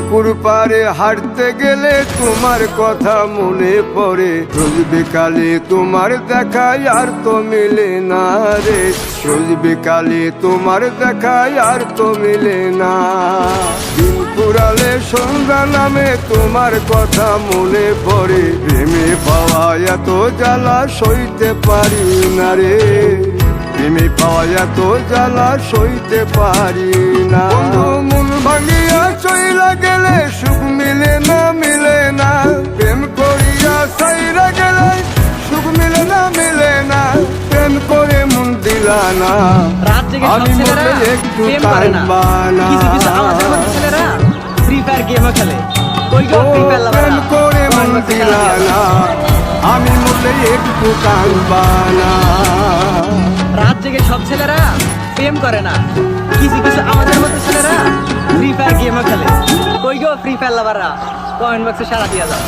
পুকুর পাড়ে হাঁটতে গেলে তোমার কথা মনে পড়ে, রোজ বিকালে তোমার দেখায় আর তো মিলে না রে, রোজ বিকালে তোমার দেখায় আর তো মিলে না। দিন পুরালে সন্ধ্যা নামে তোমার কথা মনে পড়ে, প্রেমে পাওয়া এত জ্বালা সইতে পারি না রে, প্রেমে পাওয়া এত জ্বালা সইতে পারি না। মন ভাঙিয়া চইলা গেলে সুখ মিলে না, মিলে না, প্রেম করিয়া সাইরা গেলে সুখ মিলে না, মিলে না, প্রেম করে মন দিলা না, আমি মনে একটু কাঁদবা না। ফ্রি ফায়ার গেমও খেলে, প্রেম করে মন দিলা না, আমি মনে একটু কাঁদবা না। রাত জেগে সব ছেলেরা প্রেম করে না, কিছু কিছু আমাদের মতো ছেলেরা ফ্রি ফায়ার গেমও খেলে। কই গো ফ্রি ফায়ার লাভাররা, কমেন্ট বক্সে সাড়া দিয়া যাও।